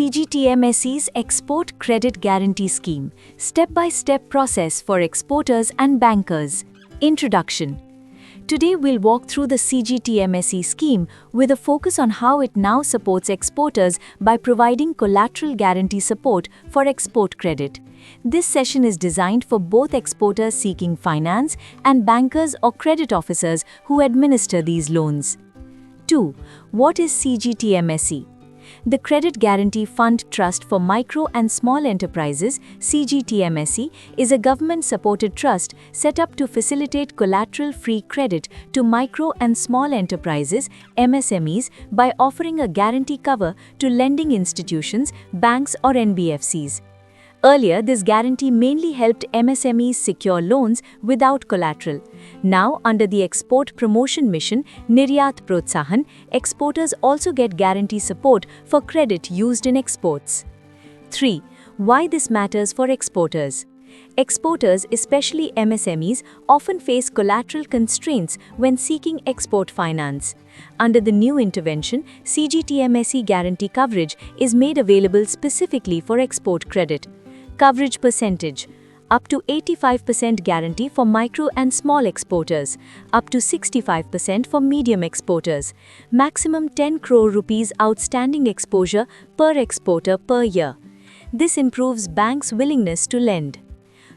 CGTMSE'S Export Credit Guarantee Scheme, Step-by-Step Process for Exporters and Bankers. Introduction. Today we'll walk through the CGTMSE scheme with a focus on how it now supports exporters by providing collateral guarantee support for export credit. This session is designed for both exporters seeking finance and bankers or credit officers who administer these loans. 2. What is CGTMSE? The Credit Guarantee Fund Trust for Micro and Small Enterprises (CGTMSE) is a government-supported trust set up to facilitate collateral-free credit to micro and small enterprises (MSMEs) by offering a guarantee cover to lending institutions, banks or NBFCs. Earlier, this guarantee mainly helped MSMEs secure loans without collateral. Now, under the Export Promotion Mission Niryat Protsahan, exporters also get guarantee support for credit used in exports. 3. Why this matters for exporters? Exporters, especially MSMEs, often face collateral constraints when seeking export finance. Under the new intervention, CGTMSE guarantee coverage is made available specifically for export credit. Coverage percentage: up to 85% guarantee for micro and small exporters, up to 65% for medium exporters, maximum 10 crore rupees outstanding exposure per exporter per year. This improves banks' willingness to lend.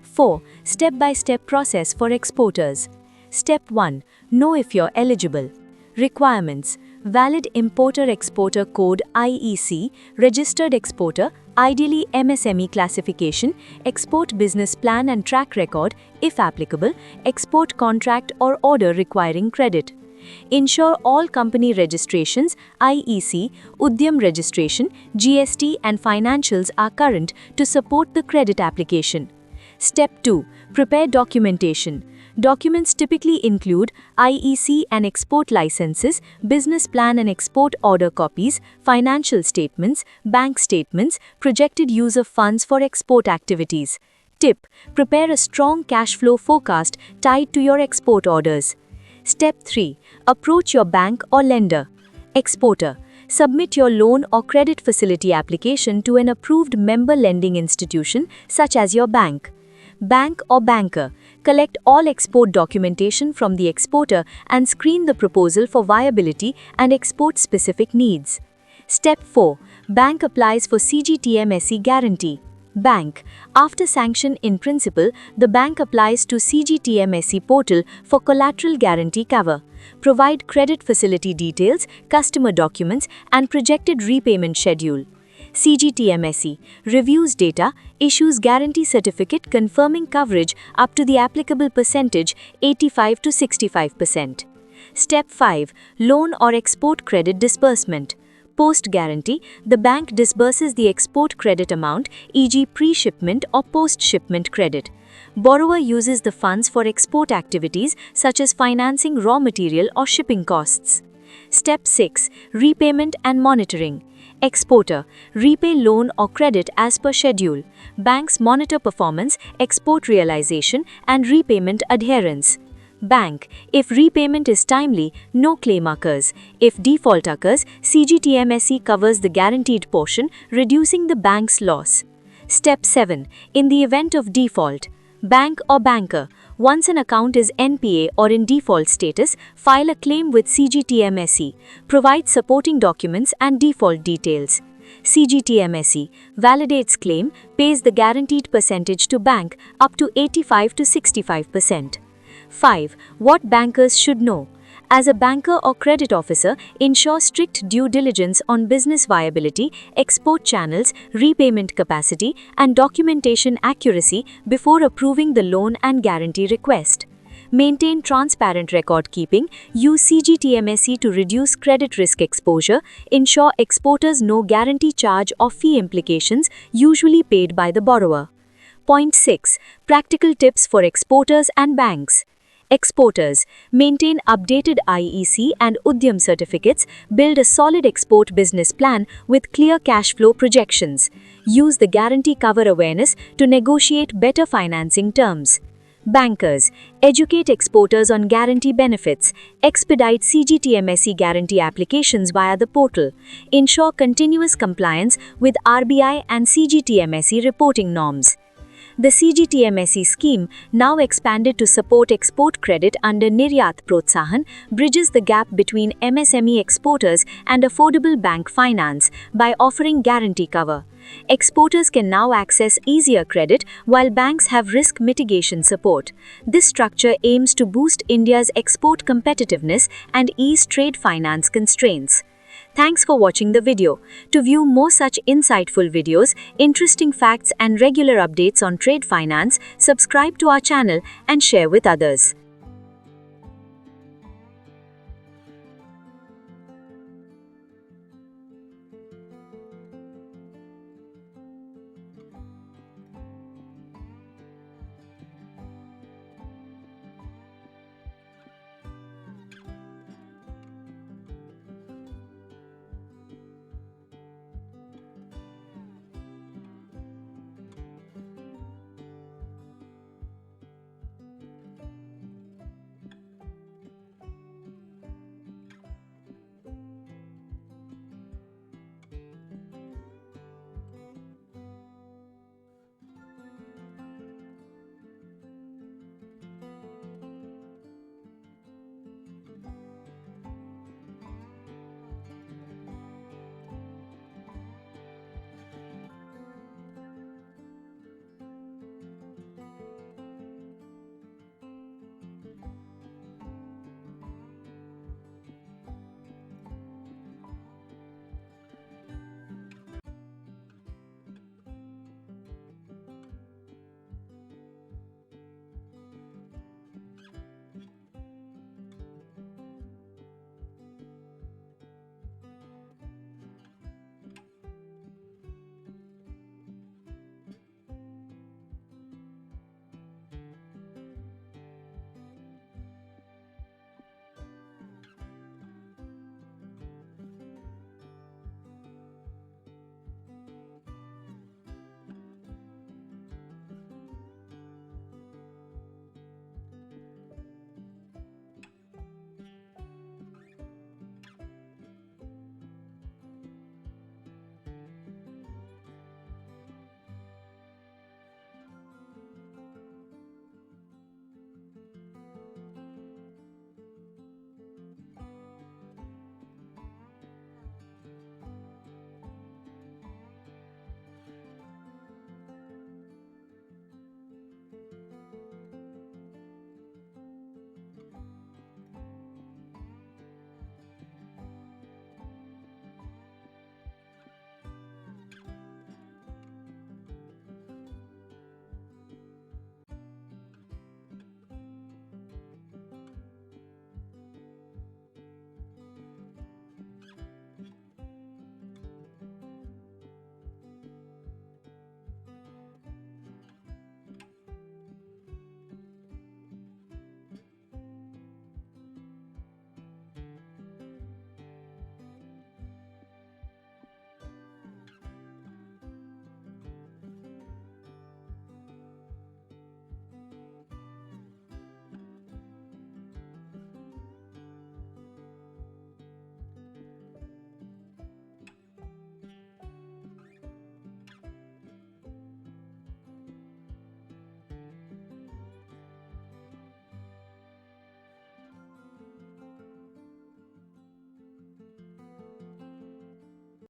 4. Step-by-step process for exporters. Step 1. Know if you're eligible. Requirements: valid Importer-Exporter Code (IEC), registered exporter, ideally MSME classification, export business plan and track record, if applicable, export contract or order requiring credit. Ensure all company registrations, IEC, Udyam registration, GST and financials are current to support the credit application. Step 2. Prepare documentation. Documents typically include IEC and export licenses, business plan and export order copies, financial statements, bank statements, projected use of funds for export activities. Tip: prepare a strong cash flow forecast tied to your export orders. Step 3. Approach your bank or lender. Exporter: submit your loan or credit facility application to an approved member lending institution such as your bank. Bank or banker: collect all export documentation from the exporter and screen the proposal for viability and export-specific needs. Step 4. Bank applies for CGTMSE guarantee. Bank: after sanction in principle, the bank applies to CGTMSE portal for collateral guarantee cover. Provide credit facility details, customer documents, and projected repayment schedule. CGTMSE reviews data, issues guarantee certificate confirming coverage up to the applicable percentage 85 to 65%. Step 5. Loan or export credit disbursement. Post-guarantee, the bank disburses the export credit amount, e.g. pre-shipment or post-shipment credit. Borrower uses the funds for export activities such as financing raw material or shipping costs. Step 6. Repayment and monitoring. Exporter: repay loan or credit as per schedule. Banks monitor performance, export realization, and repayment adherence. Bank: if repayment is timely, no claim occurs. If default occurs, CGTMSE covers the guaranteed portion, reducing the bank's loss. Step 7. In the event of default. Bank or banker: once an account is NPA or in default status, file a claim with CGTMSE. Provide supporting documents and default details. CGTMSE validates claim, pays the guaranteed percentage to bank up to 85 to 65%. 5. What bankers should know. As a banker or credit officer, ensure strict due diligence on business viability, export channels, repayment capacity, and documentation accuracy before approving the loan and guarantee request. Maintain transparent record keeping, use CGTMSE to reduce credit risk exposure, ensure exporters know guarantee charge or fee implications usually paid by the borrower. Point 6. Practical tips for exporters and banks. Exporters: maintain updated IEC and Udyam certificates, build a solid export business plan with clear cash flow projections. Use the guarantee cover awareness to negotiate better financing terms. Bankers, educate exporters on guarantee benefits, expedite CGTMSE guarantee applications via the portal, ensure continuous compliance with RBI and CGTMSE reporting norms. The CGTMSE scheme, now expanded to support export credit under Niryat Protsahan, bridges the gap between MSME exporters and affordable bank finance by offering guarantee cover. Exporters can now access easier credit while banks have risk mitigation support. This structure aims to boost India's export competitiveness and ease trade finance constraints. Thanks for watching the video. To view more such insightful videos, interesting facts and regular updates on trade finance, subscribe to our channel and share with others.